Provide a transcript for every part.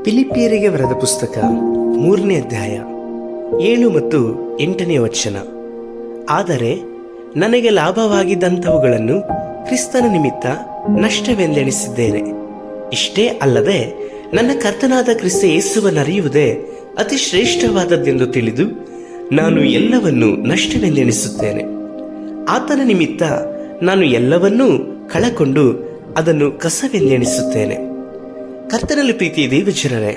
ಫಿಲಿಪ್ಪಿಯರಿಗೆ ಬರೆದ ಪುಸ್ತಕ 3ನೇ ಅಧ್ಯಾಯ 7 ಮತ್ತು 8ನೇ ವಚನ. ಆದರೆ ನನಗೆ ಲಾಭವಾಗಿದ್ದಂಥವುಗಳನ್ನು ಕ್ರಿಸ್ತನ ನಿಮಿತ್ತ ನಷ್ಟವೆಂದೆಣಿಸಿದ್ದೇನೆ. ಇಷ್ಟೇ ಅಲ್ಲದೆ ನನ್ನ ಕರ್ತನಾದ ಕ್ರಿಸ್ತ ಯೇಸುವನ್ನರಿಯುವುದೇ ಅತಿ ಶ್ರೇಷ್ಠವಾದದ್ದೆಂದು ತಿಳಿದು ನಾನು ಎಲ್ಲವನ್ನೂ ನಷ್ಟವೆಂದೆಣಿಸುತ್ತೇನೆ. ಆತನ ನಿಮಿತ್ತ ನಾನು ಎಲ್ಲವನ್ನೂ ಕಳಕೊಂಡು ಅದನ್ನು ಕಸವೆಂದೆಣಿಸುತ್ತೇನೆ. ಕರ್ತನಲ್ಲಿ ಪ್ರೀತಿಯ ದೇವಜನರೇ,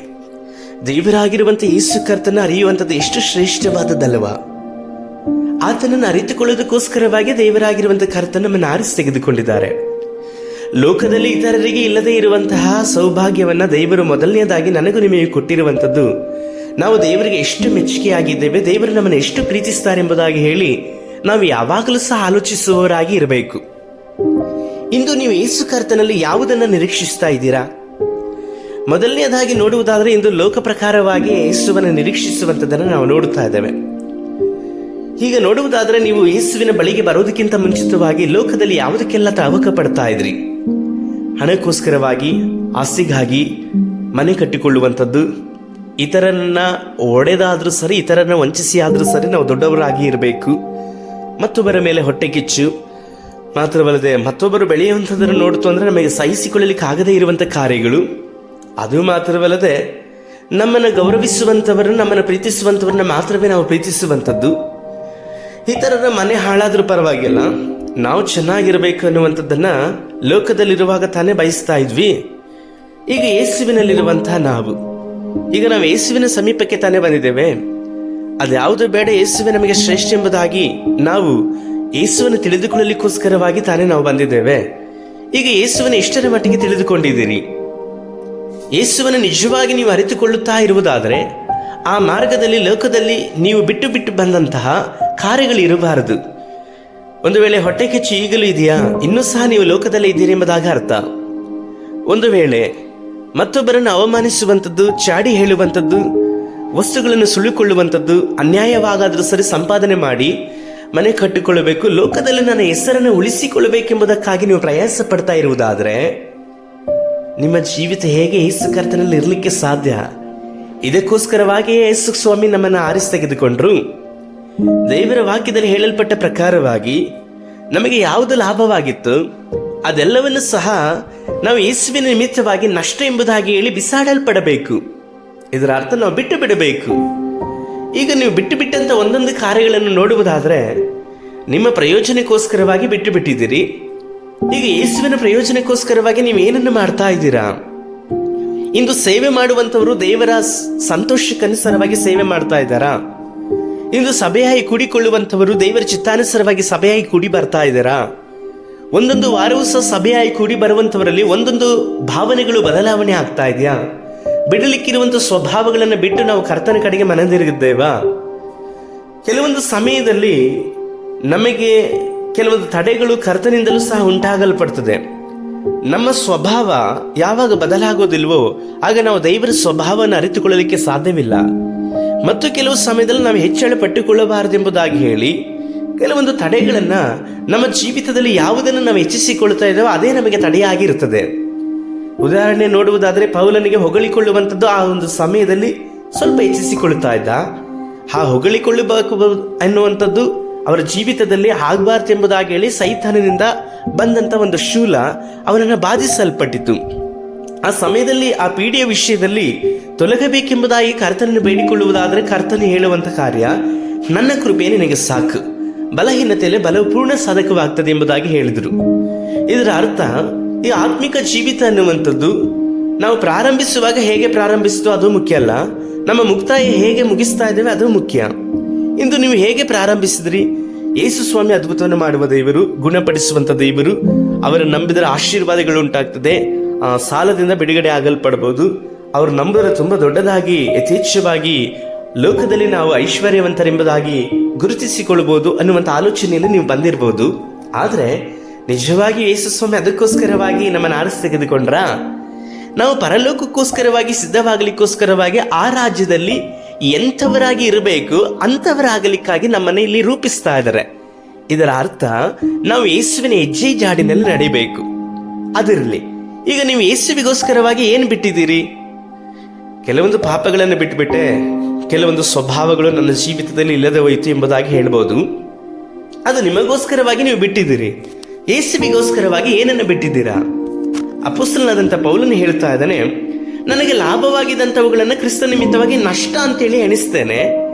ದೇವರಾಗಿರುವಂಥ ಯೇಸು ಕರ್ತನ ಅರಿಯುವಂಥದ್ದು ಎಷ್ಟು ಶ್ರೇಷ್ಠವಾದದ್ದಲ್ವಾ? ಆತನನ್ನು ಅರಿತುಕೊಳ್ಳೋದಕ್ಕೋಸ್ಕರವಾಗಿ ದೇವರಾಗಿರುವಂಥ ಕರ್ತನ ನಮ್ಮನ್ನು ಆರಿಸಿ ತೆಗೆದುಕೊಂಡಿದ್ದಾರೆ. ಲೋಕದಲ್ಲಿ ಇತರರಿಗೆ ಇಲ್ಲದೆ ಇರುವಂತಹ ಸೌಭಾಗ್ಯವನ್ನ ದೇವರು ಮೊದಲನೆಯದಾಗಿ ನನಗೂ ನಿಮಗೆ ಕೊಟ್ಟಿರುವಂಥದ್ದು. ನಾವು ದೇವರಿಗೆ ಎಷ್ಟು ಮೆಚ್ಚುಗೆಯಾಗಿದ್ದೇವೆ, ದೇವರು ನಮ್ಮನ್ನು ಎಷ್ಟು ಪ್ರೀತಿಸ್ತಾರೆ ಎಂಬುದಾಗಿ ಹೇಳಿ ನಾವು ಯಾವಾಗಲೂ ಸಹ ಆಲೋಚಿಸುವವರಾಗಿ ಇರಬೇಕು. ಇಂದು ನೀವು ಯೇಸು ಕರ್ತನಲ್ಲಿ ಯಾವುದನ್ನು ನಿರೀಕ್ಷಿಸ್ತಾ ಇದ್ದೀರಾ? ಮೊದಲನೆಯದಾಗಿ ನೋಡುವುದಾದರೆ ಇಂದು ಲೋಕ ಪ್ರಕಾರವಾಗಿ ಯೇಸುವನ್ನು ನಿರೀಕ್ಷಿಸುವಂಥದ್ದನ್ನು ನಾವು ನೋಡುತ್ತಾ ಇದ್ದೇವೆ. ಹೀಗೆ ನೋಡುವುದಾದರೆ ನೀವು ಯೇಸುವಿನ ಬಳಿಗೆ ಬರೋದಕ್ಕಿಂತ ಮುಂಚಿತವಾಗಿ ಲೋಕದಲ್ಲಿ ಯಾವುದಕ್ಕೆಲ್ಲ ತವಕ ಪಡ್ತಾ ಇದ್ರಿ? ಹಣಕ್ಕೋಸ್ಕರವಾಗಿ, ಆಸ್ತಿಗಾಗಿ, ಮನೆ ಕಟ್ಟಿಕೊಳ್ಳುವಂಥದ್ದು, ಇತರನ್ನ ಒಡೆದಾದ್ರೂ ಸರಿ, ಇತರನ್ನ ವಂಚಿಸಿ ಆದ್ರೂ ಸರಿ ನಾವು ದೊಡ್ಡವರಾಗಿ ಇರಬೇಕು, ಮತ್ತೊಬ್ಬರ ಮೇಲೆ ಹೊಟ್ಟೆ ಕಿಚ್ಚು, ಮಾತ್ರವಲ್ಲದೆ ಮತ್ತೊಬ್ಬರು ಬೆಳೆಯುವಂಥದ್ದನ್ನು ನೋಡ್ತು ಅಂದರೆ ನಮಗೆ ಸಹಿಸಿಕೊಳ್ಳಲಿಕ್ಕೆ ಆಗದೇ ಇರುವಂಥ ಕಾರ್ಯಗಳು, ಅದು ಮಾತ್ರವಲ್ಲದೆ ನಮ್ಮನ್ನು ಗೌರವಿಸುವಂಥವರನ್ನು, ನಮ್ಮನ್ನು ಪ್ರೀತಿಸುವಂಥವ್ರನ್ನ ಮಾತ್ರವೇ ನಾವು ಪ್ರೀತಿಸುವಂಥದ್ದು. ಇತರರ ಮನೆ ಹಾಳಾದ್ರೂ ಪರವಾಗಿಲ್ಲ, ನಾವು ಚೆನ್ನಾಗಿರಬೇಕು ಅನ್ನುವಂಥದ್ದನ್ನ ಲೋಕದಲ್ಲಿರುವಾಗ ತಾನೇ ಬಯಸ್ತಾ ಇದ್ವಿ. ಈಗ ಯೇಸುವಿನಲ್ಲಿರುವಂತಹ ನಾವು ಯೇಸುವಿನ ಸಮೀಪಕ್ಕೆ ತಾನೇ ಬಂದಿದ್ದೇವೆ. ಅದ್ಯಾವುದು ಬೇಡ, ಯೇಸುವೆ ನಮಗೆ ಶ್ರೇಷ್ಠ ಎಂಬುದಾಗಿ ನಾವು ಯೇಸುವನ್ನು ತಿಳಿದುಕೊಳ್ಳಲಿಕ್ಕೋಸ್ಕರವಾಗಿ ತಾನೇ ನಾವು ಬಂದಿದ್ದೇವೆ. ಈಗ ಯೇಸುವನ್ನು ಎಷ್ಟರ ಮಟ್ಟಿಗೆ ತಿಳಿದುಕೊಂಡಿದ್ದೀರಿ? ಯೇಸುವನ್ನು ನಿಜವಾಗಿ ನೀವು ಅರಿತುಕೊಳ್ಳುತ್ತಾ ಇರುವುದಾದರೆ ಆ ಮಾರ್ಗದಲ್ಲಿ, ಲೋಕದಲ್ಲಿ ನೀವು ಬಿಟ್ಟು ಬಿಟ್ಟು ಬಂದಂತಹ ಕಾರ್ಯಗಳು ಇರಬಾರದು. ಒಂದು ವೇಳೆ ಹೊಟ್ಟೆ ಕಿಚ್ಚು ಈಗಲೂ ಇದೆಯಾ, ಇನ್ನೂ ಸಹ ನೀವು ಲೋಕದಲ್ಲೇ ಇದ್ದೀರಿ ಎಂಬುದಾಗ ಅರ್ಥ. ಒಂದು ವೇಳೆ ಮತ್ತೊಬ್ಬರನ್ನು ಅವಮಾನಿಸುವಂಥದ್ದು, ಚಾಡಿ ಹೇಳುವಂಥದ್ದು, ವಸ್ತುಗಳನ್ನು ಸುಳಿಕೊಳ್ಳುವಂಥದ್ದು, ಅನ್ಯಾಯವಾಗಾದರೂ ಸರಿ ಸಂಪಾದನೆ ಮಾಡಿ ಮನೆ ಕಟ್ಟಿಕೊಳ್ಳಬೇಕು, ಲೋಕದಲ್ಲಿ ನನ್ನ ಹೆಸರನ್ನು ಉಳಿಸಿಕೊಳ್ಳಬೇಕೆಂಬುದಕ್ಕಾಗಿ ನೀವು ಪ್ರಯಾಸ ಪಡ್ತಾ ಇರುವುದಾದರೆ ನಿಮ್ಮ ಜೀವಿತ ಹೇಗೆ ಯೇಸು ಕರ್ತನಲ್ಲಿ ಇರಲಿಕ್ಕೆ ಸಾಧ್ಯ? ಇದಕ್ಕೋಸ್ಕರವಾಗಿಯೇ ಯೇಸು ಸ್ವಾಮಿ ನಮ್ಮನ್ನು ಆರಿಸಿ ತೆಗೆದುಕೊಂಡ್ರು. ದೇವರ ವಾಕ್ಯದಲ್ಲಿ ಹೇಳಲ್ಪಟ್ಟ ಪ್ರಕಾರವಾಗಿ ನಮಗೆ ಯಾವುದು ಲಾಭವಾಗಿತ್ತು ಅದೆಲ್ಲವನ್ನು ಸಹ ನಾವು ಯೇಸುವಿನ ನಿಮಿತ್ತವಾಗಿ ನಷ್ಟ ಎಂಬುದಾಗಿ ಹೇಳಿ ಬಿಸಾಡಲ್ಪಡಬೇಕು. ಇದರ ಅರ್ಥ ನಾವು ಬಿಟ್ಟು ಬಿಡಬೇಕು. ಈಗ ನೀವು ಬಿಟ್ಟು ಬಿಟ್ಟಂತ ಒಂದೊಂದು ಕಾರ್ಯಗಳನ್ನು ನೋಡುವುದಾದರೆ ನಿಮ್ಮ ಪ್ರಯೋಜನಕ್ಕೋಸ್ಕರವಾಗಿ ಬಿಟ್ಟು ಬಿಟ್ಟಿದ್ದೀರಿ. ಈಗ ಯೇಸುವಿನ ಪ್ರಯೋಜನಕ್ಕೋಸ್ಕರವಾಗಿ ನೀವು ಏನನ್ನು ಮಾಡ್ತಾ ಇದ್ದೀರಾ? ಇಂದು ಸೇವೆ ಮಾಡುವಂಥವರು ದೇವರ ಸಂತೋಷಕ್ಕನುಸಾರವಾಗಿ ಸೇವೆ ಮಾಡ್ತಾ ಇದ್ದಾರಾ? ಇಂದು ಸಭೆಯಾಗಿ ಕೂಡಿಕೊಳ್ಳುವಂಥವರು ದೇವರ ಚಿತ್ತಾನುಸಾರವಾಗಿ ಸಭೆಯಾಗಿ ಕೂಡಿ ಬರ್ತಾ ಇದ್ದಾರಾ? ಒಂದೊಂದು ವಾರವೂ ಸಹ ಸಭೆಯಾಗಿ ಕೂಡಿ ಬರುವಂಥವರಲ್ಲಿ ಒಂದೊಂದು ಭಾವನೆಗಳು ಬದಲಾವಣೆ ಆಗ್ತಾ ಇದೆಯಾ? ಬಿಡಲಿಕ್ಕಿರುವಂಥ ಸ್ವಭಾವಗಳನ್ನು ಬಿಟ್ಟು ನಾವು ಕರ್ತನ ಕಡೆಗೆ ಮನದಿರುಗಿದ್ದೇವಾ? ಕೆಲವೊಂದು ಸಮಯದಲ್ಲಿ ನಮಗೆ ಕೆಲವೊಂದು ತಡೆಗಳು ಕರ್ತನಿಂದಲೂ ಸಹ ಉಂಟಾಗಲ್ಪಡ್ತದೆ. ನಮ್ಮ ಸ್ವಭಾವ ಯಾವಾಗ ಬದಲಾಗೋದಿಲ್ವೋ ಆಗ ನಾವು ದೇವರ ಸ್ವಭಾವವನ್ನು ಅರಿತುಕೊಳ್ಳಲಿಕ್ಕೆ ಸಾಧ್ಯವಿಲ್ಲ. ಮತ್ತು ಕೆಲವು ಸಮಯದಲ್ಲಿ ನಾವು ಹೆಚ್ಚಳ ಪಟ್ಟುಕೊಳ್ಳಬಾರದೆಂಬುದಾಗಿ ಹೇಳಿ ಕೆಲವೊಂದು ತಡೆಗಳನ್ನು ನಮ್ಮ ಜೀವಿತದಲ್ಲಿ ಯಾವುದನ್ನು ನಾವು ಹೆಚ್ಚಿಸಿಕೊಳ್ತಾ ಇದ್ದೇವೋ ಅದೇ ನಮಗೆ ತಡೆಯಾಗಿರುತ್ತದೆ. ಉದಾಹರಣೆ ನೋಡುವುದಾದರೆ ಪೌಲನಿಗೆ ಹೊಗಳಿಕೊಳ್ಳುವಂಥದ್ದು ಆ ಒಂದು ಸಮಯದಲ್ಲಿ ಸ್ವಲ್ಪ ಹೆಚ್ಚಿಸಿಕೊಳ್ಳುತ್ತಾ ಇದ್ದ. ಆ ಹೊಗಳಿಕೊಳ್ಳಬೇಕು ಅನ್ನುವಂಥದ್ದು ಅವರ ಜೀವಿತದಲ್ಲಿ ಆಗಬಾರ್ದು ಎಂಬುದಾಗಿ ಹೇಳಿ ಸೈತಾನನಿಂದ ಬಂದಂತ ಒಂದು ಶೂಲ ಅವನನ್ನು ಬಾಧಿಸಲ್ಪಟ್ಟಿತು. ಆ ಸಮಯದಲ್ಲಿ ಆ ಪೀಡೆಯ ವಿಷಯದಲ್ಲಿ ತೊಲಗಬೇಕೆಂಬುದಾಗಿ ಕರ್ತನನ್ನು ಬೇಡಿಕೊಳ್ಳುವುದಾದರೆ ಕರ್ತನು ಹೇಳುವಂತ ಕಾರ್ಯ, ನನ್ನ ಕೃಪೆ ನಿನಗೆ ಸಾಕು, ಬಲಹೀನತೆಯಲ್ಲಿ ಬಲವು ಪೂರ್ಣ ಸಾಧಕವಾಗ್ತದೆ ಎಂಬುದಾಗಿ ಹೇಳಿದರು. ಇದರ ಅರ್ಥ ಈ ಆತ್ಮಿಕ ಜೀವಿತ ಅನ್ನುವಂಥದ್ದು ನಾವು ಪ್ರಾರಂಭಿಸುವಾಗ ಹೇಗೆ ಪ್ರಾರಂಭಿಸಿದೋ ಅದು ಮುಖ್ಯ ಅಲ್ಲ, ನಮ್ಮ ಮುಕ್ತಾಯ ಹೇಗೆ ಮುಗಿಸ್ತಾ ಇದ್ದೇವೆ ಅದು ಮುಖ್ಯ. ಇಂದು ನೀವು ಹೇಗೆ ಪ್ರಾರಂಭಿಸಿದ್ರಿ? ಯೇಸು ಸ್ವಾಮಿ ಅದ್ಭುತವನ್ನು ಮಾಡುವ ದೇವರು, ಗುಣಪಡಿಸುವಂತ ದೇವರು. ಅವರು ನಂಬಿದರೆ ಆಶೀರ್ವಾದಗಳು ಉಂಟಾಗ್ತದೆ, ಸಾಲದಿಂದ ಬಿಡುಗಡೆ ಆಗಲ್ಪಡಬಹುದು. ಅವರು ನಂಬಿದರೆ ತುಂಬಾ ದೊಡ್ಡದಾಗಿ ಯಥೇಚ್ಛವಾಗಿ ಲೋಕದಲ್ಲಿ ನಾವು ಐಶ್ವರ್ಯವಂತರೆಂಬುದಾಗಿ ಗುರುತಿಸಿಕೊಳ್ಳಬಹುದು ಅನ್ನುವಂಥ ಆಲೋಚನೆಯಲ್ಲಿ ನೀವು ಬಂದಿರಬಹುದು. ಆದರೆ ನಿಜವಾಗಿ ಯೇಸು ಸ್ವಾಮಿ ಅದಕ್ಕೋಸ್ಕರವಾಗಿ ನಮ್ಮನ್ನು ಆರಿಸಿ ತೆಗೆದುಕೊಂಡ್ರ? ನಾವು ಪರಲೋಕಕ್ಕೋಸ್ಕರವಾಗಿ ಸಿದ್ಧವಾಗಲಿಕ್ಕೋಸ್ಕರವಾಗಿ ಆ ರಾಜ್ಯದಲ್ಲಿ ಎಂಥವರಾಗಿ ಇರಬೇಕು ಅಂಥವರಾಗಲಿಕ್ಕಾಗಿ ನಮ್ಮನ್ನು ಇಲ್ಲಿ ರೂಪಿಸ್ತಾ ಇದ್ದಾರೆ. ಇದರ ಅರ್ಥ ನಾವು ಯೇಸುವಿನ ಹೆಜ್ಜೆ ಜಾಡಿನಲ್ಲಿ ನಡಿಬೇಕು. ಅದಿರಲಿ. ಈಗ ನೀವು ಯೇಸುವಿಗೋಸ್ಕರವಾಗಿ ಏನು ಬಿಟ್ಟಿದ್ದೀರಿ? ಕೆಲವೊಂದು ಪಾಪಗಳನ್ನು ಬಿಟ್ಟುಬಿಟ್ಟೆ, ಕೆಲವೊಂದು ಸ್ವಭಾವಗಳು ನನ್ನ ಜೀವಿತದಲ್ಲಿ ಇಲ್ಲದೆ ಹೋಯಿತು ಎಂಬುದಾಗಿ ಹೇಳ್ಬೋದು. ಅದು ನಿಮಗೋಸ್ಕರವಾಗಿ ನೀವು ಬಿಟ್ಟಿದ್ದೀರಿ. ಯೇಸುವಿಗೋಸ್ಕರವಾಗಿ ಏನನ್ನು ಬಿಟ್ಟಿದ್ದೀರಾ? ಅಪೊಸ್ತಲನಾದಂಥ ಪೌಲನು ಹೇಳ್ತಾ ಇದ್ದಾನೆ, ನನಗೆ ಲಾಭವಾಗಿದ್ದಂಥವುಗಳನ್ನು ಕ್ರಿಸ್ತ ನಿಮಿತ್ತವಾಗಿ ನಷ್ಟ ಅಂತೇಳಿ ಎಣಿಸ್ತೇನೆ.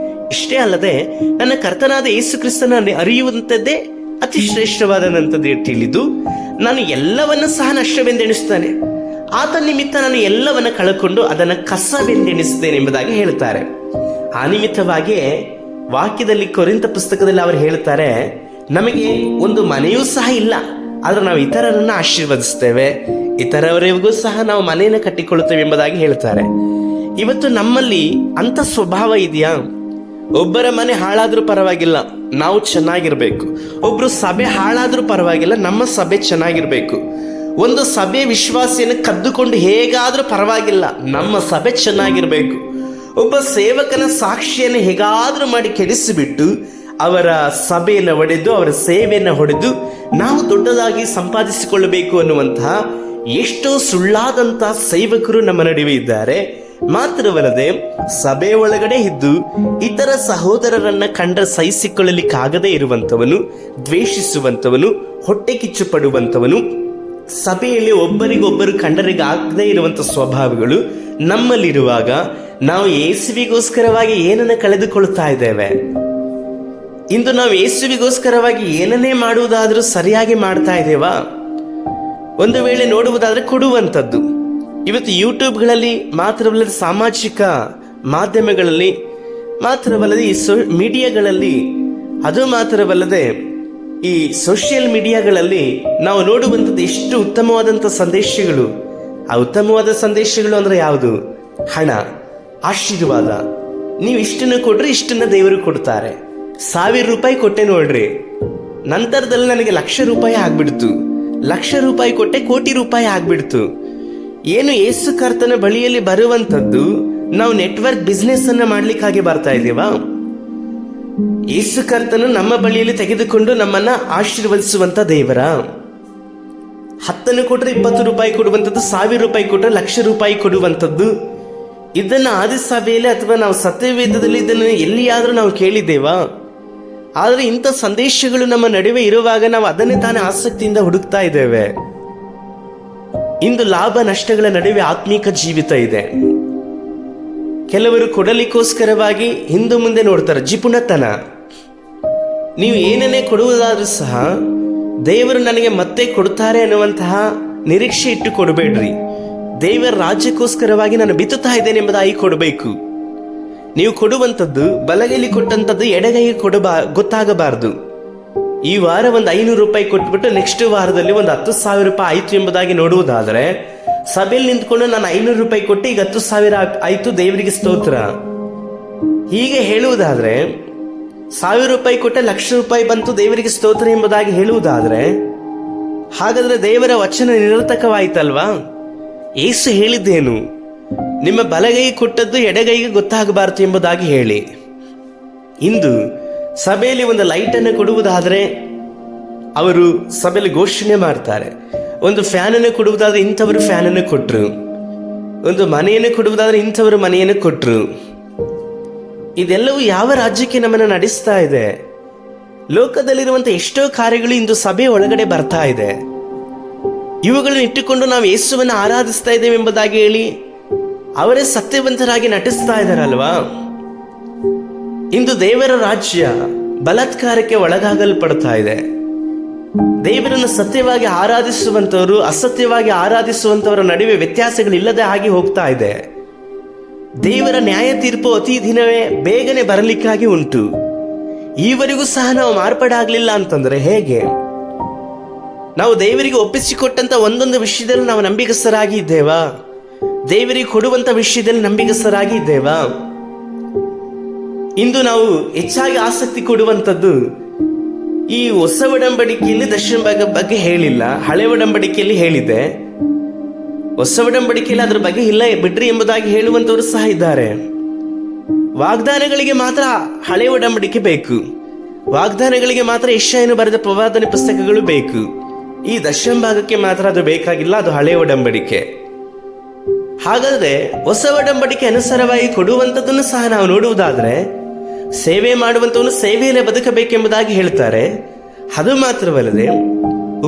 ಇಷ್ಟೇ ಅಲ್ಲದೆ ನನ್ನ ಕರ್ತನಾದ ಯೇಸು ಕ್ರಿಸ್ತನ ಅರಿಯುವಂಥದ್ದೇ ಅತಿ ಶ್ರೇಷ್ಠವಾದಂಥದ್ದು ತಿಳಿದು ನಾನು ಎಲ್ಲವನ್ನ ಸಹ ನಷ್ಟವೆಂದೆಣಿಸ್ತೇನೆ. ಆತ ನಿಮಿತ್ತ ನಾನು ಎಲ್ಲವನ್ನ ಕಳಕೊಂಡು ಅದನ್ನು ಕಸವೆಂದೆಣಿಸ್ತೇನೆ ಎಂಬುದಾಗಿ ಹೇಳ್ತಾರೆ. ಆ ನಿಮಿತ್ತವಾಗಿಯೇ ವಾಕ್ಯದಲ್ಲಿ ಕೊರಿಂಥ ಪುಸ್ತಕದಲ್ಲಿ ಅವರು ಹೇಳ್ತಾರೆ, ನಮಗೆ ಒಂದು ಮನೆಯೂ ಸಹ ಇಲ್ಲ, ಆದ್ರೆ ನಾವು ಇತರರನ್ನ ಆಶೀರ್ವದಿಸ್ತೇವೆ, ಇತರವರಿಗೂ ಸಹ ನಾವು ಮನೆಯನ್ನು ಕಟ್ಟಿಕೊಳ್ಳುತ್ತೇವೆ ಎಂಬುದಾಗಿ ಹೇಳ್ತಾರೆ. ಇವತ್ತು ನಮ್ಮಲ್ಲಿ ಅಂತ ಸ್ವಭಾವ ಇದೆಯಾ? ಒಬ್ಬರ ಮನೆ ಹಾಳಾದ್ರೂ ಪರವಾಗಿಲ್ಲ, ನಾವು ಚೆನ್ನಾಗಿರ್ಬೇಕು. ಒಬ್ರು ಸಭೆ ಹಾಳಾದ್ರೂ ಪರವಾಗಿಲ್ಲ, ನಮ್ಮ ಸಭೆ ಚೆನ್ನಾಗಿರ್ಬೇಕು. ಒಂದು ಸಭೆ ವಿಶ್ವಾಸಿಯನ್ನು ಕದ್ದುಕೊಂಡು ಹೇಗಾದ್ರೂ ಪರವಾಗಿಲ್ಲ, ನಮ್ಮ ಸಭೆ ಚೆನ್ನಾಗಿರ್ಬೇಕು. ಒಬ್ಬ ಸೇವಕನ ಸಾಕ್ಷಿಯನ್ನು ಹೇಗಾದ್ರೂ ಮಾಡಿ ಕೆಡಿಸಿಬಿಟ್ಟು ಅವರ ಸಭೆಯನ್ನು ಒಡೆದು ಅವರ ಸೇವೆಯನ್ನು ಹೊಡೆದು ನಾವು ದೊಡ್ಡದಾಗಿ ಸಂಪಾದಿಸಿಕೊಳ್ಳಬೇಕು ಅನ್ನುವಂತಹ ಎಷ್ಟೋ ಸುಳ್ಳಾದಂತಹ ಸೇವಕರು ನಮ್ಮ ನಡುವೆ ಇದ್ದಾರೆ. ಮಾತ್ರವಲ್ಲದೆ ಸಭೆ ಒಳಗಡೆ ಇದ್ದು ಇತರ ಸಹೋದರರನ್ನ ಕಂಡ್ರೆ ಸಹಿಸಿಕೊಳ್ಳಲಿಕ್ಕಾಗದೇ ಇರುವಂತವನು, ದ್ವೇಷಿಸುವಂತವನು, ಹೊಟ್ಟೆ ಕಿಚ್ಚು ಪಡುವಂತವನು, ಸಭೆಯಲ್ಲಿ ಒಬ್ಬರಿಗೊಬ್ಬರು ಕಂಡರಿಗಾಗದೇ ಇರುವಂತ ಸ್ವಭಾವಗಳು ನಮ್ಮಲ್ಲಿರುವಾಗ ನಾವು ಯೇಸುವಿಗೋಸ್ಕರವಾಗಿ ಏನನ್ನ ಕಳೆದುಕೊಳ್ತಾ ಇದ್ದೇವೆ? ಇಂದು ನಾವು ಯೇಸುವಿಗೋಸ್ಕರವಾಗಿ ಏನನ್ನೇ ಮಾಡುವುದಾದ್ರೂ ಸರಿಯಾಗಿ ಮಾಡ್ತಾ ಇದ್ದೇವಾ? ಒಂದು ವೇಳೆ ನೋಡುವುದಾದ್ರೆ ಕೊಡುವಂಥದ್ದು. ಇವತ್ತು ಯೂಟ್ಯೂಬ್ಗಳಲ್ಲಿ ಮಾತ್ರವಲ್ಲದೆ ಸಾಮಾಜಿಕ ಮಾಧ್ಯಮಗಳಲ್ಲಿ ಮಾತ್ರವಲ್ಲದೆ ಈ ಮೀಡಿಯಾಗಳಲ್ಲಿ, ಅದು ಮಾತ್ರವಲ್ಲದೆ ಈ ಸೋಷಿಯಲ್ ಮೀಡಿಯಾಗಳಲ್ಲಿ ನಾವು ನೋಡುವಂಥದ್ದು ಎಷ್ಟು ಉತ್ತಮವಾದಂಥ ಸಂದೇಶಗಳು. ಆ ಉತ್ತಮವಾದ ಸಂದೇಶಗಳು ಅಂದ್ರೆ ಯಾವುದು? ಹಣ, ಆಶೀರ್ವಾದ. ನೀವು ಇಷ್ಟನ್ನು ಕೊಟ್ರೆ ಇಷ್ಟನ್ನ ದೇವರು ಕೊಡ್ತಾರೆ. 1000 ರೂಪಾಯಿ ಕೊಟ್ಟೆ ನೋಡ್ರಿ, ನಂತರದಲ್ಲಿ ನನಗೆ ₹1,00,000 ಆಗ್ಬಿಡ್ತು. ₹1,00,000 ಕೊಟ್ಟೆ ₹1,00,00,000 ಆಗ್ಬಿಡ್ತು. ಏನು ಯೇಸು ಕರ್ತನ ಬಳಿಯಲ್ಲಿ ಬರುವಂತದ್ದು ನಾವು ನೆಟ್ವರ್ಕ್ ಬಿಸ್ನೆಸ್ ಅನ್ನ ಮಾಡ್ಲಿಕ್ಕಾಗಿ ಬರ್ತಾ ಇದ್ದೀವಾ? ಯೇಸು ಕರ್ತನು ನಮ್ಮ ಬಳಿಯಲ್ಲಿ ತೆಗೆದುಕೊಂಡು ನಮ್ಮನ್ನ ಆಶೀರ್ವದಿಸುವಂತ ದೇವರ. 10 ಕೊಟ್ರೆ ₹20 ಕೊಡುವಂಥದ್ದು, ₹1,000 ಕೊಟ್ರೆ ₹1,00,000 ಕೊಡುವಂಥದ್ದು. ಇದನ್ನ ಆದಿಸಭೆಯಲ್ಲಿ ಅಥವಾ ನಾವು ಸತ್ಯವೇದದಲ್ಲಿ ಇದನ್ನು ಎಲ್ಲಿಯಾದ್ರೂ ನಾವು ಕೇಳಿದ್ದೇವಾ? ಆದ್ರೆ ಇಂಥ ಸಂದೇಶಗಳು ನಮ್ಮ ನಡುವೆ ಇರುವಾಗ ನಾವು ಅದನ್ನೇ ತಾನೇ ಆಸಕ್ತಿಯಿಂದ ಹುಡುಕ್ತಾ ಇದ್ದೇವೆ. ಇಂದು ಲಾಭ ನಷ್ಟಗಳ ನಡುವೆ ಆತ್ಮೀಕ ಜೀವಿತ ಇದೆ. ಕೆಲವರು ಕೊಡಲಿಕ್ಕೋಸ್ಕರವಾಗಿ ಹಿಂದೆ ಮುಂದೆ ನೋಡ್ತಾರೆ, ಜಿಪುಣತನ. ನೀವು ಏನನ್ನೇ ಕೊಡುವುದಾದ್ರೂ ಸಹ ದೇವರು ನನಗೆ ಮತ್ತೆ ಕೊಡ್ತಾರೆ ಅನ್ನುವಂತಹ ನಿರೀಕ್ಷೆ ಇಟ್ಟು ಕೊಡಬೇಡ್ರಿ. ದೇವರ ರಾಜ್ಯಕ್ಕೋಸ್ಕರವಾಗಿ ನಾನು ಬಿತ್ತುತ್ತಾ ಇದ್ದೇನೆ ಎಂಬುದಾಗಿ ಕೊಡಬೇಕು. ನೀವು ಕೊಡುವಂಥದ್ದು ಬಲಗೈಲಿ ಕೊಟ್ಟಂಥದ್ದು ಎಡಗೈಗೆ ಗೊತ್ತಾಗಬಾರದು. ಈ ವಾರ ಒಂದು ₹500 ಕೊಟ್ಬಿಟ್ಟು ನೆಕ್ಸ್ಟ್ ವಾರದಲ್ಲಿ ಒಂದು ₹10,000 ಆಯ್ತು ಎಂಬುದಾಗಿ ನೋಡುವುದಾದ್ರೆ, ಸಭೆಯಲ್ಲಿ ನಿಂತ್ಕೊಂಡು ನಾನು ₹500 ಕೊಟ್ಟು ಈಗ $10,000 ಆಯ್ತು, ದೇವರಿಗೆ ಸ್ತೋತ್ರ. ಹೀಗೆ ಹೇಳುವುದಾದ್ರೆ, ₹1,000 ಕೊಟ್ಟೆ ₹1,00,000 ಬಂತು, ದೇವರಿಗೆ ಸ್ತೋತ್ರ ಎಂಬುದಾಗಿ ಹೇಳುವುದಾದ್ರೆ, ಹಾಗಾದ್ರೆ ದೇವರ ವಚನ ನಿರರ್ಥಕವಾಯ್ತಲ್ವಾ? ಯೇಸು ಹೇಳಿದ್ದೇನು? ನಿಮ್ಮ ಬಲಗೈ ಕೊಟ್ಟದ್ದು ಎಡಗೈಗೆ ಗೊತ್ತಾಗಬಾರದು ಎಂಬುದಾಗಿ ಹೇಳಿ. ಇಂದು ಸಭೆಯಲ್ಲಿ ಒಂದು ಲೈಟ್ ಅನ್ನು ಕೊಡುವುದಾದ್ರೆ ಅವರು ಸಭೆಯಲ್ಲಿ ಘೋಷಣೆ ಮಾಡ್ತಾರೆ. ಒಂದು ಫ್ಯಾನ್ ಅನ್ನು ಕೊಡುವುದಾದ್ರೆ ಇಂಥವರು ಫ್ಯಾನ್ ಅನ್ನು ಕೊಟ್ರು, ಒಂದು ಮನೆಯನ್ನು ಕೊಡುವುದಾದ್ರೆ ಇಂಥವರು ಮನೆಯನ್ನು ಕೊಟ್ರು. ಇದೆಲ್ಲವೂ ಯಾವ ರಾಜ್ಯಕ್ಕೆ ನಮ್ಮನ್ನು ನಡೆಸ್ತಾ ಇದೆ? ಲೋಕದಲ್ಲಿರುವಂತ ಎಷ್ಟೋ ಕಾರ್ಯಗಳು ಇಂದು ಸಭೆ ಒಳಗಡೆ ಬರ್ತಾ ಇದೆ. ಇವುಗಳನ್ನು ಇಟ್ಟುಕೊಂಡು ನಾವು ಯೇಸುವನ್ನು ಆರಾಧಿಸ್ತಾ ಇದ್ದೇವೆ ಎಂಬುದಾಗಿ ಹೇಳಿ ಅವರೇ ಸತ್ಯವಂತರಾಗಿ ನಟಿಸ್ತಾ ಇದ್ದಾರಲ್ವಾ? ಇಂದು ದೇವರ ರಾಜ್ಯ ಬಲಾತ್ಕಾರಕ್ಕೆ ಒಳಗಾಗಲ್ಪಡ್ತಾ ಇದೆ. ದೇವರನ್ನು ಸತ್ಯವಾಗಿ ಆರಾಧಿಸುವಂತವರು ಅಸತ್ಯವಾಗಿ ಆರಾಧಿಸುವಂತವರ ನಡುವೆ ವ್ಯತ್ಯಾಸಗಳಿಲ್ಲದೆ ಆಗಿ ಹೋಗ್ತಾ ಇದೆ. ದೇವರ ನ್ಯಾಯ ತೀರ್ಪು ಅತಿ ದಿನವೇ ಬೇಗನೆ ಬರಲಿಕ್ಕಾಗಿ ಉಂಟು. ಈವರೆಗೂ ಸಹ ನಾವು ಮಾರ್ಪಾಡಾಗ್ಲಿಲ್ಲ ಅಂತಂದ್ರೆ ಹೇಗೆ? ನಾವು ದೇವರಿಗೆ ಒಪ್ಪಿಸಿಕೊಟ್ಟಂತ ಒಂದೊಂದು ವಿಷಯದಲ್ಲಿ ನಾವು ನಂಬಿಕಸ್ಥರಾಗಿ ಇದ್ದೇವಾ? ದೇವರಿಗೆ ಕೊಡುವಂತ ವಿಷಯದಲ್ಲಿ ನಂಬಿಕಸ್ಥರಾಗಿ ಇದ್ದೇವಾ? ಇಂದು ನಾವು ಹೆಚ್ಚಾಗಿ ಆಸಕ್ತಿ ಕೊಡುವಂಥದ್ದು ಈ ಹೊಸ ಒಡಂಬಡಿಕೆಯಲ್ಲಿ ದರ್ಶನ ಬಗ್ಗೆ ಹೇಳಿಲ್ಲ, ಹಳೆ ಒಡಂಬಡಿಕೆಯಲ್ಲಿ ಹೇಳಿದೆ. ಹೊಸ ಒಡಂಬಡಿಕೆಯಲ್ಲಿ ಅದ್ರ ಬಗ್ಗೆ ಇಲ್ಲ ಬಿಡ್ರಿ ಎಂಬುದಾಗಿ ಹೇಳುವಂತವರು ಸಹ ಇದ್ದಾರೆ. ವಾಗ್ದಾನಗಳಿಗೆ ಮಾತ್ರ ಹಳೆ ಒಡಂಬಡಿಕೆ ಬೇಕು, ವಾಗ್ದಾನಗಳಿಗೆ ಮಾತ್ರ ಯೆಶಾಯನು ಬರೆದ ಪ್ರವಾದನೆ ಪುಸ್ತಕಗಳು ಬೇಕು. ಈ ದಶಮ ಭಾಗಕ್ಕೆ ಮಾತ್ರ ಅದು ಬೇಕಾಗಿಲ್ಲ, ಅದು ಹಳೆ ಒಡಂಬಡಿಕೆ. ಹಾಗಾದ್ರೆ ಹೊಸ ಒಡಂಬಡಿಕೆ ಅನುಸಾರವಾಗಿ ಕೊಡುವಂಥದ್ದನ್ನು ಸಹ ನಾವು ನೋಡುವುದಾದ್ರೆ ಸೇವೆ ಮಾಡುವಂಥವನು ಸೇವೆಯಲ್ಲೇ ಬದುಕಬೇಕೆಂಬುದಾಗಿ ಹೇಳ್ತಾರೆ. ಅದು ಮಾತ್ರವಲ್ಲದೆ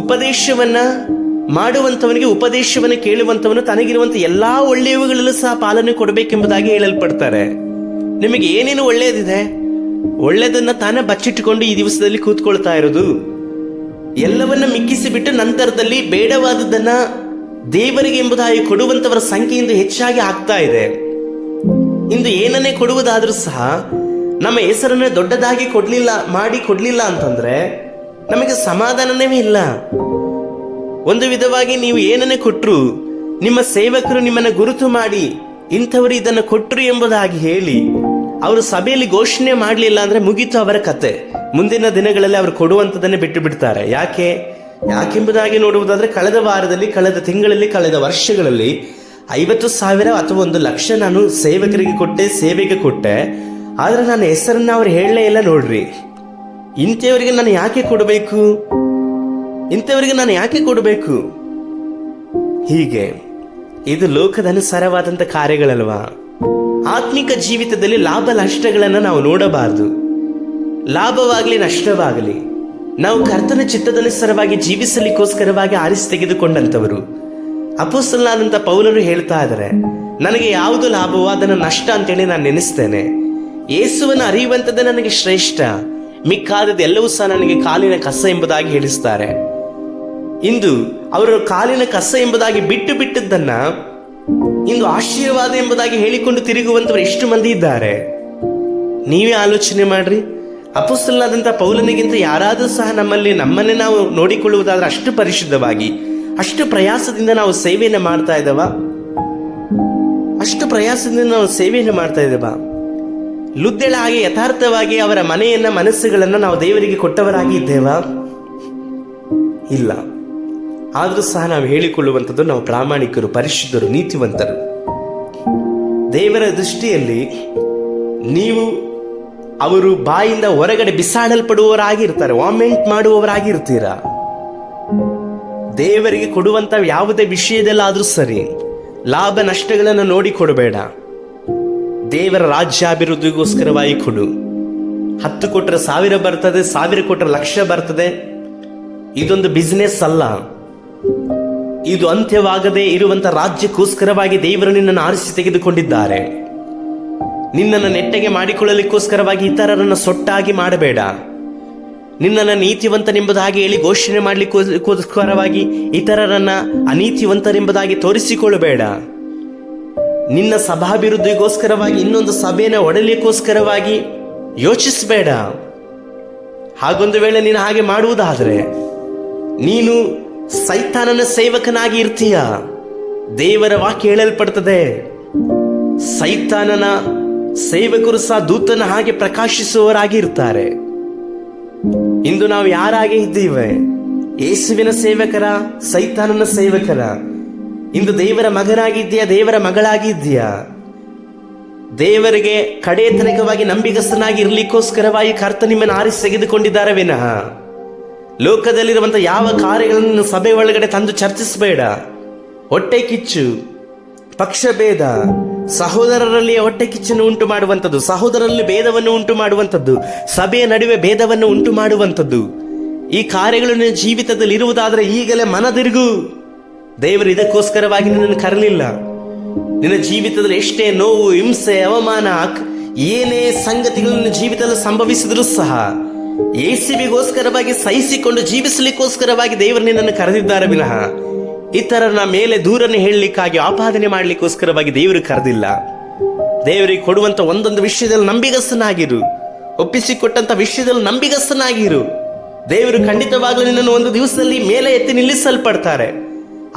ಉಪದೇಶವನ್ನ ಮಾಡುವಂಥವನಿಗೆ ಉಪದೇಶವನ್ನು ಕೇಳುವಂಥವನು ತನಗಿರುವಂಥ ಎಲ್ಲಾ ಒಳ್ಳೆಯವುಗಳಲ್ಲೂ ಸಹ ಪಾಲನೆ ಕೊಡಬೇಕೆಂಬುದಾಗಿ ಹೇಳಲ್ಪಡ್ತಾರೆ. ನಿಮಗೆ ಏನೇನು ಒಳ್ಳೆಯದಿದೆ, ಒಳ್ಳೆಯದನ್ನ ತಾನೇ ಬಚ್ಚಿಟ್ಟುಕೊಂಡು ಈ ದಿವಸದಲ್ಲಿ ಕೂತ್ಕೊಳ್ತಾ ಇರೋದು, ಎಲ್ಲವನ್ನ ಮಿಕ್ಕಿಸಿ ಬಿಟ್ಟು ನಂತರದಲ್ಲಿ ಬೇಡವಾದದ್ದನ್ನ ದೇವರಿಗೆ ಎಂಬುದಾಗಿ ಕೊಡುವಂತವರ ಸಂಖ್ಯೆ ಇಂದು ಹೆಚ್ಚಾಗಿ ಆಗ್ತಾ ಇದೆ. ಇಂದು ಏನನ್ನೇ ಕೊಡುವುದಾದ್ರೂ ಸಹ ನಮ್ಮ ಹೆಸರನ್ನ ದೊಡ್ಡದಾಗಿ ಕೊಡ್ಲಿಲ್ಲ ಅಂತಂದ್ರೆ ನಮಗೆ ಸಮಾಧಾನವೇ ಇಲ್ಲ. ಒಂದು ವಿಧವಾಗಿ ನೀವು ಏನನ್ನೇ ಕೊಟ್ಟರು ನಿಮ್ಮ ಸೇವಕರು ನಿಮ್ಮನ್ನ ಗುರುತು ಮಾಡಿ ಇಂಥವರು ಇದನ್ನು ಕೊಟ್ಟರು ಎಂಬುದಾಗಿ ಹೇಳಿ ಅವರು ಸಭೆಯಲ್ಲಿ ಘೋಷಣೆ ಮಾಡಲಿಲ್ಲ ಅಂದ್ರೆ ಮುಗೀತು ಅವರ ಕತೆ. ಮುಂದಿನ ದಿನಗಳಲ್ಲಿ ಅವರು ಕೊಡುವಂಥದ್ದನ್ನೇ ಬಿಟ್ಟು ಬಿಡ್ತಾರೆ. ಯಾಕೆಂಬುದಾಗಿ ನೋಡುವುದಾದ್ರೆ ಕಳೆದ ವಾರದಲ್ಲಿ, ಕಳೆದ ತಿಂಗಳಲ್ಲಿ, ಕಳೆದ ವರ್ಷಗಳಲ್ಲಿ 50,000 ಅಥವಾ 1,00,000 ನಾನು ಸೇವಕರಿಗೆ ಕೊಟ್ಟೆ, ಸೇವೆಗೆ ಕೊಟ್ಟೆ. ಆದ್ರೆ ನನ್ನ ಹೆಸರನ್ನ ಅವ್ರು ಹೇಳಲೇ ಇಲ್ಲ. ನೋಡ್ರಿ, ಇಂಥವರಿಗೆ ನಾನು ಯಾಕೆ ಕೊಡಬೇಕು? ಹೀಗೆ ಇದು ಲೋಕದ ಅನುಸಾರವಾದಂಥ ಕಾರ್ಯಗಳಲ್ವಾ? ಆತ್ಮಿಕ ಜೀವಿತದಲ್ಲಿ ಲಾಭ ನಷ್ಟಗಳನ್ನು ನಾವು ನೋಡಬಾರದು. ಲಾಭವಾಗಲಿ ನಷ್ಟವಾಗಲಿ ನಾವು ಕರ್ತನ ಚಿತ್ತದನುಸಾರವಾಗಿ ಜೀವಿಸಲಿಕ್ಕೋಸ್ಕರವಾಗಿ ಆರಿಸಿ ತೆಗೆದುಕೊಂಡಂಥವರು. ಅಪೊಸ್ತಲನಾದಂಥ ಪೌಲರು ಹೇಳ್ತಾ ಇದ್ದಾರೆ, ನನಗೆ ಯಾವುದು ಲಾಭವೋ ಅದನ್ನು ನಷ್ಟ ಅಂತೇಳಿ ನಾನು ನೆನೆಸ್ತೇನೆ. ಯೇಸುವನ್ನು ಅರಿಯುವಂಥದ್ದೇ ನನಗೆ ಶ್ರೇಷ್ಠ, ಮಿಕ್ಕಾದದ್ದು ಎಲ್ಲವೂ ಸಹ ನನಗೆ ಕಾಲಿನ ಕಸ ಎಂಬುದಾಗಿ ಹೇಳಿಸ್ತಾರೆ. ಇಂದು ಅವರು ಕಾಲಿನ ಕಸ ಎಂಬುದಾಗಿ ಬಿಟ್ಟದ್ದನ್ನ ಇಂದು ಆಶೀರ್ವಾದ ಎಂಬುದಾಗಿ ಹೇಳಿಕೊಂಡು ತಿರುಗುವಂತವರು ಎಷ್ಟು ಮಂದಿ ಇದ್ದಾರೆ. ನೀವೇ ಆಲೋಚನೆ ಮಾಡ್ರಿ. ಅಪೊಸ್ತಲನಾದಂಥ ಪೌಲನಿಗಿಂತ ಯಾರಾದರೂ ಸಹ ನಮ್ಮನ್ನೇ ನಾವು ನೋಡಿಕೊಳ್ಳುವುದಾದ್ರೆ ಅಷ್ಟು ಪರಿಶುದ್ಧವಾಗಿ, ಅಷ್ಟು ಪ್ರಯಾಸದಿಂದ ನಾವು ಸೇವೆಯನ್ನು ಮಾಡ್ತಾ ಇದ್ದೇವಾ? ಲುದ್ದೆಳ ಹಾಗೆ ಯಥಾರ್ಥವಾಗಿ ಅವರ ಮನಸ್ಸುಗಳನ್ನು ನಾವು ದೇವರಿಗೆ ಕೊಟ್ಟವರಾಗಿ ಇದ್ದೇವಾ? ಇಲ್ಲ. ಆದರೂ ಸಹ ನಾವು ಹೇಳಿಕೊಳ್ಳುವಂಥದ್ದು ನಾವು ಪ್ರಾಮಾಣಿಕರು, ಪರಿಶುದ್ಧರು, ನೀತಿವಂತರು. ದೇವರ ದೃಷ್ಟಿಯಲ್ಲಿ ನೀವು ಅವರು ಬಾಯಿಂದ ಹೊರಗಡೆ ಬಿಸಾಡಲ್ಪಡುವವರಾಗಿರ್ತಾರೆ, ವಾಮೆಂಟ್ ಮಾಡುವವರಾಗಿರ್ತೀರಾ. ದೇವರಿಗೆ ಕೊಡುವಂತ ಯಾವುದೇ ವಿಷಯದಲ್ಲಾದ್ರೂ ಸರಿ ಲಾಭ ನಷ್ಟಗಳನ್ನು ನೋಡಿ ಕೊಡಬೇಡ. ದೇವರ ರಾಜ್ಯಾಭಿವೃದ್ಧಿಗೋಸ್ಕರವಾಗಿ ಕೊಡು. 10 ಕೊಟ್ಟರೆ 1000 ಬರ್ತದೆ, 1000 ಕೊಟ್ಟರೆ 1,00,000 ಬರ್ತದೆ. ಇದೊಂದು ಬಿಸಿನೆಸ್ ಅಲ್ಲ. ಇದು ಅಂತ್ಯವಾಗದೆ ಇರುವಂತ ರಾಜ್ಯಕ್ಕೋಸ್ಕರವಾಗಿ ದೇವರು ನಿನ್ನನ್ನು ಆರಿಸಿ ತೆಗೆದುಕೊಂಡಿದ್ದಾರೆ. ನಿನ್ನನ್ನು ನೆಟ್ಟಗೆ ಮಾಡಿಕೊಳ್ಳಲಿಕ್ಕೋಸ್ಕರವಾಗಿ ಇತರರನ್ನು ಸೊಟ್ಟಾಗಿ ಮಾಡಬೇಡ. ನಿನ್ನನ್ನು ನೀತಿವಂತನೆಂಬುದಾಗಿ ಹೇಳಿ ಘೋಷಣೆ ಮಾಡಲಿಕ್ಕೋಸ್ಕರವಾಗಿ ಇತರರನ್ನ ಅನೀತಿವಂತರೆಂಬುದಾಗಿ ತೋರಿಸಿಕೊಳ್ಳಬೇಡ. ನಿನ್ನ ಸಭಾಭಿವೃದ್ಧಿಗೋಸ್ಕರವಾಗಿ ಇನ್ನೊಂದು ಸಭೆಯನ್ನು ಒಡಲಿಕ್ಕೋಸ್ಕರವಾಗಿ ಯೋಚಿಸಬೇಡ. ಹಾಗೊಂದು ವೇಳೆ ನೀನು ಹಾಗೆ ಮಾಡುವುದಾದ್ರೆ ನೀನು ಸೈತಾನನ ಸೇವಕನಾಗಿ ಇರ್ತೀಯ. ದೇವರ ವಾಕ್ಯ ಹೇಳಲ್ಪಡ್ತದೆ, ಸೈತಾನನ ಸೇವಕರು ಸಹ ದೂತನ ಹಾಗೆ ಪ್ರಕಾಶಿಸುವವರಾಗಿ ಇರ್ತಾರೆ. ಇಂದು ನಾವು ಯಾರಾಗೆ ಇದ್ದೀವಿ? ಯೇಸುವಿನ ಸೇವಕರ, ಸೈತಾನನ ಸೇವಕರ? ಇಂದು ದೇವರ ಮಗನಾಗಿದ್ದೀಯಾ, ದೇವರ ಮಗಳಾಗಿದ್ದೀಯಾ? ದೇವರಿಗೆ ಕಡೆ ತನಕವಾಗಿ ನಂಬಿಗಸ್ತನಾಗಿ ಇರಲಿಕ್ಕೋಸ್ಕರವಾಗಿ ಕರ್ತ ನಿಮ್ಮನ್ನು ಆರಿಸಿ ತೆಗೆದುಕೊಂಡಿದ್ದಾರೆ ವಿನಃ ಲೋಕದಲ್ಲಿರುವಂತಹ ಯಾವ ಕಾರ್ಯಗಳನ್ನು ಸಭೆ ಒಳಗಡೆ ತಂದು ಚರ್ಚಿಸಬೇಡ. ಹೊಟ್ಟೆ ಕಿಚ್ಚು, ಪಕ್ಷಭೇದ, ಸಹೋದರರಲ್ಲಿ ಹೊಟ್ಟೆ ಕಿಚ್ಚನ್ನು ಉಂಟು ಮಾಡುವಂಥದ್ದು, ಸಹೋದರರಲ್ಲಿ ಭೇದವನ್ನು ಉಂಟು ಮಾಡುವಂಥದ್ದು, ಸಭೆಯ ನಡುವೆ ಭೇದವನ್ನು ಉಂಟು ಮಾಡುವಂಥದ್ದು, ಈ ಕಾರ್ಯಗಳನ್ನು ಜೀವಿತದಲ್ಲಿ ಇರುವುದಾದರೆ ಈಗಲೇ ಮನದಿರುಗು. ದೇವರು ಇದಕ್ಕೋಸ್ಕರವಾಗಿ ನಿನ್ನನ್ನು ಕರಲಿಲ್ಲ. ನಿನ್ನ ಜೀವಿತದಲ್ಲಿ ಎಷ್ಟೇ ನೋವು, ಹಿಂಸೆ, ಅವಮಾನ, ಏನೇ ಸಂಗತಿಗಳನ್ನು ಜೀವಿತದಲ್ಲಿ ಸಂಭವಿಸಿದರೂ ಸಹ ಯೇಸುವಿಗೋಸ್ಕರವಾಗಿ ಸಹಿಸಿಕೊಂಡು ಜೀವಿಸಲಿಕ್ಕೋಸ್ಕರವಾಗಿ ದೇವರು ನಿನ್ನನ್ನು ಕರೆದಿದ್ದಾರೆ ವಿನಃ ಇತರನ ಮೇಲೆ ದೂರನ್ನು ಹೇಳಲಿಕ್ಕಾಗಿ, ಆಪಾದನೆ ಮಾಡಲಿಕ್ಕೋಸ್ಕರವಾಗಿ ದೇವರು ಕರೆದಿಲ್ಲ. ದೇವರಿಗೆ ಕೊಡುವಂತ ಒಂದೊಂದು ವಿಷಯದಲ್ಲಿ ನಂಬಿಗಸ್ತನಾಗಿರು. ಒಪ್ಪಿಸಿಕೊಟ್ಟಂತ ವಿಷಯದಲ್ಲಿ ನಂಬಿಗಸ್ತನಾಗಿರು. ದೇವರು ಖಂಡಿತವಾಗ್ಲೂ ನಿನ್ನನ್ನು ಒಂದು ದಿವಸದಲ್ಲಿ ಮೇಲೆ ಎತ್ತಿ ನಿಲ್ಲಿಸಲ್ಪಡ್ತಾರೆ.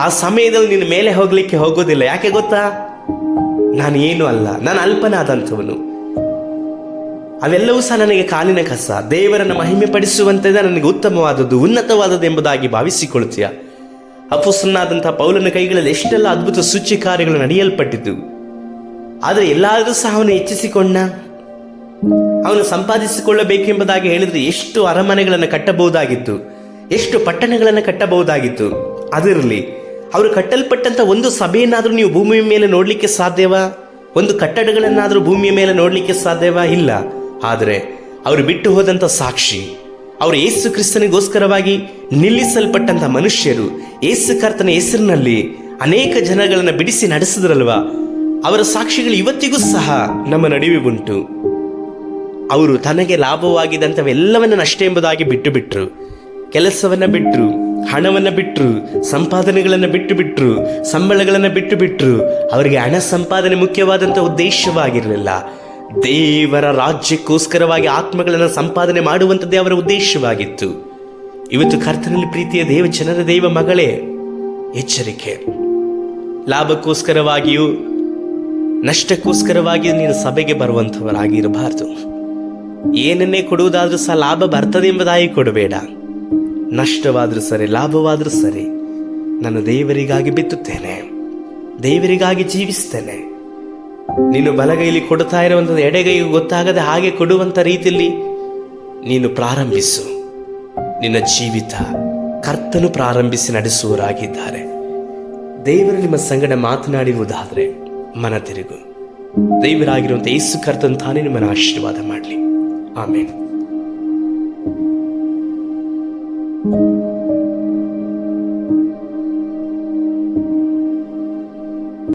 ಆ ಸಮಯದಲ್ಲಿ ನಿನ್ನ ಮೇಲೆ ಹೋಗ್ಲಿಕ್ಕೆ ಹೋಗೋದಿಲ್ಲ. ಯಾಕೆ ಗೊತ್ತಾ? ನಾನು ಏನು ಅಲ್ಲ, ನಾನು ಅಲ್ಪನಾದಂಥವನು. ಅವೆಲ್ಲವೂ ಸಹ ನನಗೆ ಕಾಲಿನ ಕಸ. ದೇವರನ್ನು ಮಹಿಮೆ ಪಡಿಸುವಂಥದ್ದೇ ನನಗೆ ಉತ್ತಮವಾದದ್ದು, ಉನ್ನತವಾದದ್ದು ಎಂಬುದಾಗಿ ಭಾವಿಸಿಕೊಳ್ತೀಯ. ಅಪೊಸ್ತಲನಾದಂತಹ ಪೌಲನ ಕೈಗಳಲ್ಲಿ ಎಷ್ಟೆಲ್ಲ ಅದ್ಭುತ ಸೂಚಿ ಕಾರ್ಯಗಳು ನಡೆಯಲ್ಪಟ್ಟಿದ್ದು. ಆದರೆ ಎಲ್ಲಾದರೂ ಸಹ ಅವನು ಹೆಚ್ಚಿಸಿಕೊಂಡ, ಅವನು ಸಂಪಾದಿಸಿಕೊಳ್ಳಬೇಕೆಂಬುದಾಗಿ ಹೇಳಿದ್ರೆ ಎಷ್ಟು ಅರಮನೆಗಳನ್ನು ಕಟ್ಟಬಹುದಾಗಿತ್ತು, ಎಷ್ಟು ಪಟ್ಟಣಗಳನ್ನು ಕಟ್ಟಬಹುದಾಗಿತ್ತು. ಅದಿರಲಿ, ಅವರು ಕಟ್ಟಲ್ಪಟ್ಟಂಥ ಒಂದು ಸಭೆಯನ್ನಾದರೂ ನೀವು ಭೂಮಿಯ ಮೇಲೆ ನೋಡಲಿಕ್ಕೆ ಸಾಧ್ಯವಾ? ಒಂದು ಕಟ್ಟಡಗಳನ್ನಾದರೂ ಭೂಮಿಯ ಮೇಲೆ ನೋಡಲಿಕ್ಕೆ ಸಾಧ್ಯವಾ? ಇಲ್ಲ. ಆದರೆ ಅವರು ಬಿಟ್ಟು ಹೋದಂಥ ಸಾಕ್ಷಿ, ಅವರು ಯೇಸು ಕ್ರಿಸ್ತನಿಗೋಸ್ಕರವಾಗಿ ನಿಲ್ಲಿಸಲ್ಪಟ್ಟಂಥ ಮನುಷ್ಯರು, ಯೇಸು ಕರ್ತನ ಹೆಸರಿನಲ್ಲಿ ಅನೇಕ ಜನಗಳನ್ನು ಬಿಡಿಸಿ ನಡೆಸಿದ್ರಲ್ವ, ಅವರ ಸಾಕ್ಷಿಗಳು ಇವತ್ತಿಗೂ ಸಹ ನಮ್ಮ ನಡುವೆ ಉಂಟು. ಅವರು ತನಗೆ ಲಾಭವಾಗಿದ್ದಂಥವೆಲ್ಲವನ್ನ ನಷ್ಟ ಎಂಬುದಾಗಿ ಬಿಟ್ಟು ಬಿಟ್ರು. ಕೆಲಸವನ್ನ ಬಿಟ್ಟರು, ಹಣವನ್ನು ಬಿಟ್ಟರು, ಸಂಪಾದನೆಗಳನ್ನು ಬಿಟ್ಟರು, ಸಂಬಳಗಳನ್ನು ಬಿಟ್ಟರು. ಅವರಿಗೆ ಹಣ ಸಂಪಾದನೆ ಮುಖ್ಯವಾದಂಥ ಉದ್ದೇಶವಾಗಿರಲಿಲ್ಲ. ದೇವರ ರಾಜ್ಯಕ್ಕೋಸ್ಕರವಾಗಿ ಆತ್ಮಗಳನ್ನು ಸಂಪಾದನೆ ಮಾಡುವಂಥದ್ದೇ ಅವರ ಉದ್ದೇಶವಾಗಿತ್ತು. ಇವತ್ತು ಕರ್ತನಲ್ಲಿ ಪ್ರೀತಿಯ ಜನರ ದೈವ ಮಗಳೇ, ಎಚ್ಚರಿಕೆ. ಲಾಭಕ್ಕೋಸ್ಕರವಾಗಿಯೂ ನಷ್ಟಕ್ಕೋಸ್ಕರವಾಗಿಯೂ ನೀನು ಸಭೆಗೆ ಬರುವಂಥವರಾಗಿರಬಾರ್ದು. ಏನನ್ನೇ ಕೊಡುವುದಾದ್ರೂ ಸಹ ಲಾಭ ಬರ್ತದೆ ಎಂಬುದಾಗಿ ಕೊಡಬೇಡ. ನಷ್ಟವಾದರೂ ಸರಿ, ಲಾಭವಾದರೂ ಸರಿ, ನಾನು ದೇವರಿಗಾಗಿ ಬಿತ್ತುತ್ತೇನೆ, ದೇವರಿಗಾಗಿ ಜೀವಿಸ್ತೇನೆ. ನೀನು ಬಲಗೈಲಿ ಕೊಡ್ತಾ ಇರುವಂಥದ್ದು ಎಡಗೈಗೆ ಗೊತ್ತಾಗದೆ ಹಾಗೆ ಕೊಡುವಂಥ ರೀತಿಯಲ್ಲಿ ನೀನು ಪ್ರಾರಂಭಿಸು. ನಿನ್ನ ಜೀವಿತ ಕರ್ತನು ಪ್ರಾರಂಭಿಸಿ ನಡೆಸುವವರಾಗಿದ್ದಾರೆ. ದೇವರು ನಿಮ್ಮ ಸಂಗಡ ಮಾತನಾಡಿರುವುದಾದರೆ ಮನ ತಿರುಗು. ದೇವರಾಗಿರುವಂಥ ಯೇಸು ಕರ್ತನು ತಾನೇ ನಿಮ್ಮನ್ನು ಆಶೀರ್ವಾದ ಮಾಡಲಿ. ಆಮೇನ್.